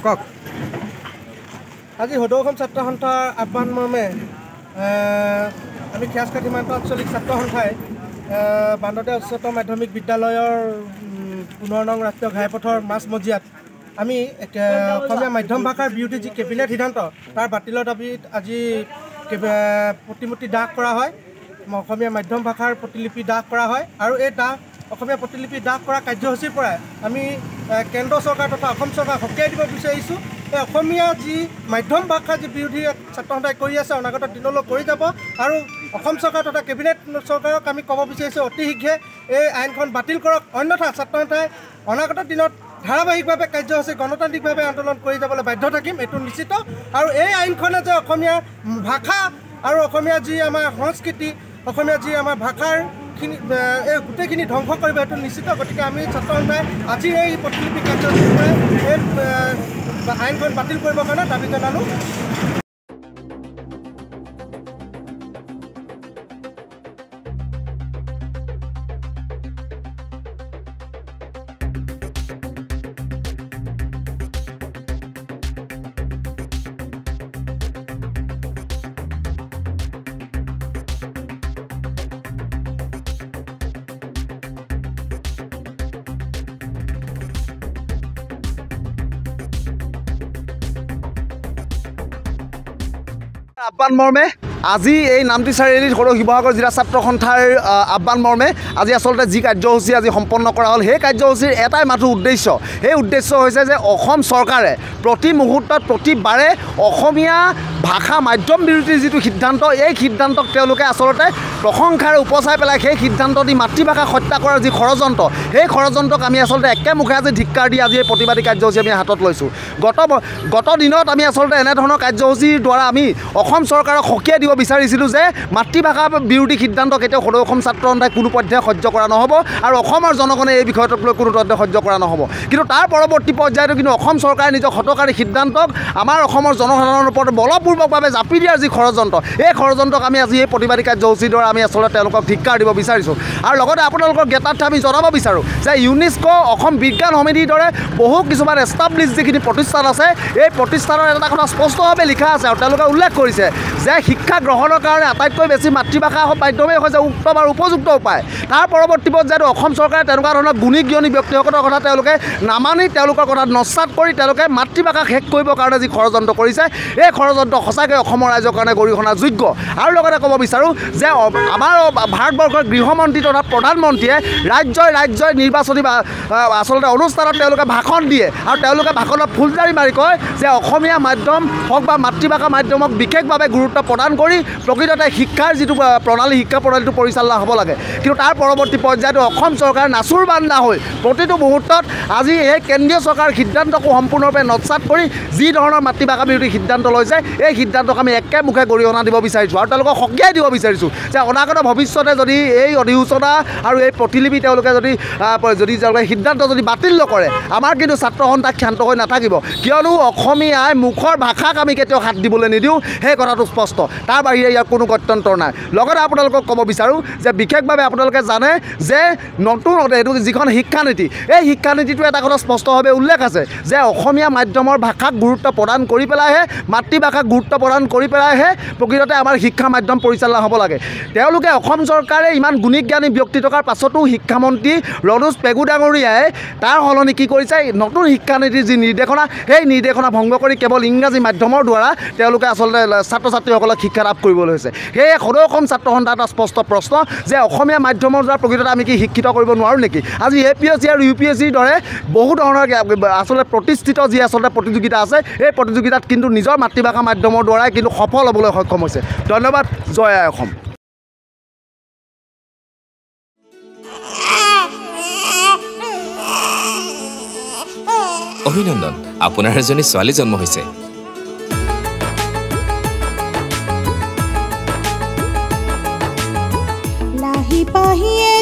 কওক আজি সদৌ অসম ছাত্ৰ সন্থাৰ আহ্বান মৰ্মে আমি খিয়াজকাট সীমান্ত আঞ্চলিক ছাত্ৰ সন্থাই বান্দৰদেৱা উচ্চতৰ মাধ্যমিক বিদ্যালয়ৰ 15 নং ৰাষ্ট্ৰীয় ঘাইপথৰ মাছমজিয়াত আমি অসমীয়া মাধ্যম ভাষাৰ বিৰোধী যি কেবিনেট সিদ্ধান্ত তাৰ বাতিলৰ দাবীত আজি প্ৰতিমূৰ্তি দাহ কৰা হয় অসমীয়া মাধ্যম ভাষাৰ প্ৰতিলিপি দাহ কৰা হয় আৰু এই দাহ অসমীয়া প্ৰতিলিপি দাহ কৰা কাৰ্যসূচীৰ পৰা আমি কেন্দ্ৰ চৰকাৰ তথা অসম চৰকাৰ সকীয়াই দিব বিচাৰিছোঁ এই অসমীয়া যি মাধ্যম ভাষা যি বিৰোধী ছাত্ৰ সন্থাই কৰি আছে অনাগত দিনলৈ কৰি যাব আৰু অসম চৰকাৰ তথা কেবিনেট চৰকাৰক আমি ক'ব বিচাৰিছোঁ অতি শীঘ্ৰে এই আইনখন বাতিল কৰক অন্যথা ছাত্ৰ সন্থাই অনাগত দিনত ধাৰাবাহিকভাৱে কাৰ্যসূচী গণতান্ত্ৰিকভাৱে আন্দোলন কৰি যাবলৈ বাধ্য থাকিম এইটো নিশ্চিত আৰু এই আইনখনে যে অসমীয়া ভাষা আৰু অসমীয়া যি আমাৰ সংস্কৃতি অসমীয়া যি আমাৰ ভাষাৰ এই গোটেইখিনি ধ্বংস কৰিব এইটো নিশ্চিত গতিকে আমি ছাত্ৰ সন্থাই আজি এই প্ৰতিলিপি কাৰ্যসূচীৰ পৰা এই আইনখন বাতিল কৰিবৰ কাৰণে দাবী জনালোঁ আহ্বান মৰ্মে আজি এই নামটি চাৰিআলিত সদৌ শিৱসাগৰ জিলা ছাত্ৰ সন্থাৰ আহ্বান মৰ্মে আজি আচলতে যি কাৰ্যসূচী আজি সম্পন্ন কৰা হ'ল সেই কাৰ্যসূচীৰ এটাই মাত্ৰ উদ্দেশ্য সেই উদ্দেশ্য হৈছে যে অসম চৰকাৰে প্ৰতি মুহূৰ্তত প্ৰতিবাৰে অসমীয়া ভাষা মাধ্যম বিৰোধী যিটো সিদ্ধান্ত এই সিদ্ধান্তক তেওঁলোকে আচলতে প্ৰশংসাৰে উপচাই পেলাই সেই সিদ্ধান্ত দি মাতৃভাষা হত্যা কৰাৰ যি ষড়যন্ত্ৰ সেই ষড়যন্ত্ৰক আমি আচলতে একেমুখে আজি ধিক্কাৰ দি আজি এই প্ৰতিবাদী কাৰ্যসূচী আমি হাতত লৈছোঁ গত দিনত আমি আচলতে এনেধৰণৰ কাৰ্যসূচীৰ দ্বাৰা আমি অসম চৰকাৰক সকীয়াই দিব বিচাৰিছিলোঁ যে মাতৃভাষা বিৰোধী সিদ্ধান্ত কেতিয়াও সদৌ অসম ছাত্ৰ সন্থাই কোনো পধ্যে সহ্য কৰা নহ'ব আৰু অসমৰ জনগণে এই বিষয়টোক লৈ কোনো পধ্যে সহ্য কৰা নহ'ব কিন্তু তাৰ পৰৱৰ্তী পৰ্যায়তো কিন্তু অসম চৰকাৰে নিজৰ হঠকাৰী সিদ্ধান্তক আমাৰ অসমৰ জনসাধাৰণৰ ওপৰত বলপূৰ্বকভাৱে জাপি দিয়াৰ যি ষড়যন্ত্ৰ এই ষড়যন্ত্ৰক আমি আজি এই প্ৰতিবাদী কাৰ্যসূচীৰ দ্বাৰা আমি আচলতে তেওঁলোকক ধিক্কাৰ দিব বিচাৰিছোঁ আৰু লগতে আপোনালোকৰ জ্ঞাতাৰ্থে আমি জনাব বিচাৰোঁ যে ইউনেস্কো অসম বিজ্ঞান সমিতিৰ দৰে বহু কিছুমান এষ্টাব্লিছ যিখিনি প্ৰতিষ্ঠান আছে এই প্ৰতিষ্ঠানৰ এটা কথা স্পষ্টভাৱে লিখা আছে আৰু তেওঁলোকে উল্লেখ কৰিছে যে শিক্ষা গ্ৰহণৰ কাৰণে আটাইতকৈ বেছি মাতৃভাষা মাধ্যমেই হৈছে উত্তম আৰু উপযুক্ত উপায় তাৰ পৰৱৰ্তী পৰ্যায়ত অসম চৰকাৰে তেনেকুৱা ধৰণৰ গুণী জ্ঞানী ব্যক্তিসকলৰ কথা তেওঁলোকে নামানি তেওঁলোকৰ কথা নস্যাৎ কৰি তেওঁলোকে মাতৃভাষাক শেষ কৰিবৰ কাৰণে যি ষড়যন্ত্ৰ কৰিছে এই ষড়যন্ত্ৰ সঁচাকৈ অসমৰ ৰাইজৰ কাৰণে গৰিহণা যোগ্য আৰু লগতে ক'ব বিচাৰোঁ যে আমাৰ ভাৰতবৰ্ষৰ গৃহমন্ত্ৰী তথা প্ৰধানমন্ত্ৰীয়ে ৰাজ্যই নিৰ্বাচনী আচলতে অনুষ্ঠানত তেওঁলোকে ভাষণ দিয়ে আৰু তেওঁলোকে ভাষণত ফুলজাৰি মাৰি কয় যে অসমীয়া মাধ্যম হওক বা মাতৃভাষা মাধ্যমক বিশেষভাৱে গুৰুত্ব প্ৰদান কৰি প্ৰকৃততে শিক্ষাৰ যিটো শিক্ষা প্ৰণালীটো পৰিচালনা হ'ব লাগে কিন্তু তাৰ পৰৱৰ্তী পৰ্যায়তো অসম চৰকাৰ নাচুৰ বান্দা হৈ প্ৰতিটো মুহূৰ্তত আজি এই কেন্দ্ৰীয় চৰকাৰৰ সিদ্ধান্তকো সম্পূৰ্ণৰূপে নস্যাৎ কৰি যি ধৰণৰ মাতৃভাষা বিৰোধী সিদ্ধান্ত লৈছে এই সিদ্ধান্তক আমি একেমুখে গৰিহণা দিব বিচাৰিছোঁ আৰু তেওঁলোকক সকীয়াই দিব বিচাৰিছোঁ যে অনাগত ভৱিষ্যতে যদি এই অধিসূচনা আৰু এই প্ৰতিলিপি তেওঁলোকে যদি সিদ্ধান্ত যদি বাতিল নকৰে আমাৰ কিন্তু ছাত্ৰ সন্থা ক্ষান্ত হৈ নাথাকিব কিয়নো অসমীয়াই মুখৰ ভাষাক আমি কেতিয়াও হাত দিবলৈ নিদিওঁ সেই কথাটো স্পষ্ট তাৰ বাহিৰে ইয়াৰ কোনো গত্যন্তৰ নাই লগতে আপোনালোকক ক'ব বিচাৰোঁ যে বিশেষভাৱে আপোনালোকে জানে যে নতুন এইটো যিখন শিক্ষানীতি এই শিক্ষানীতিটো এটা কথা স্পষ্টভাৱে উল্লেখ আছে যে অসমীয়া মাধ্যমৰ ভাষাক গুৰুত্ব প্ৰদান কৰি পেলাইহে মাতৃভাষাক গুৰুত্ব প্ৰদান কৰি পেলাইহে প্ৰকৃততে আমাৰ শিক্ষা মাধ্যম পৰিচালনা হ'ব লাগে তেওঁলোকে অসম চৰকাৰে ইমান গুণী জ্ঞানী ব্যক্তি থকাৰ পাছতো শিক্ষামন্ত্ৰী ৰণোজ পেগু ডাঙৰীয়াই তাৰ সলনি কি কৰিছে নতুন শিক্ষানীতিৰ যি নিৰ্দেশনা সেই নিৰ্দেশনা ভংগ কৰি কেৱল ইংৰাজী মাধ্যমৰ দ্বাৰা তেওঁলোকে আচলতে ছাত্ৰ ছাত্ৰীসকলক শিক্ষা লাভ কৰিবলৈ হৈছে সেয়ে সদৌ অসম ছাত্ৰ সন্থা এটা স্পষ্ট প্ৰশ্ন যে অসমীয়া মাধ্যমৰ দ্বাৰা প্ৰকৃততে আমি কি শিক্ষিত কৰিব নোৱাৰোঁ নেকি আজি APSC আৰু UPSCৰ দৰে বহু ধৰণৰ আচলতে প্ৰতিষ্ঠিত যি আচলতে প্ৰতিযোগিতা আছে এই প্ৰতিযোগিতাত কিন্তু নিজৰ মাতৃভাষা মাধ্যমৰ দ্বাৰাই কিন্তু সফল হ'বলৈ সক্ষম হৈছে ধন্যবাদ জয় আই অসম অভিনন্দন আপোনাৰ এজনী ছোৱালী জন্ম হৈছে লাহি পাহিয়ে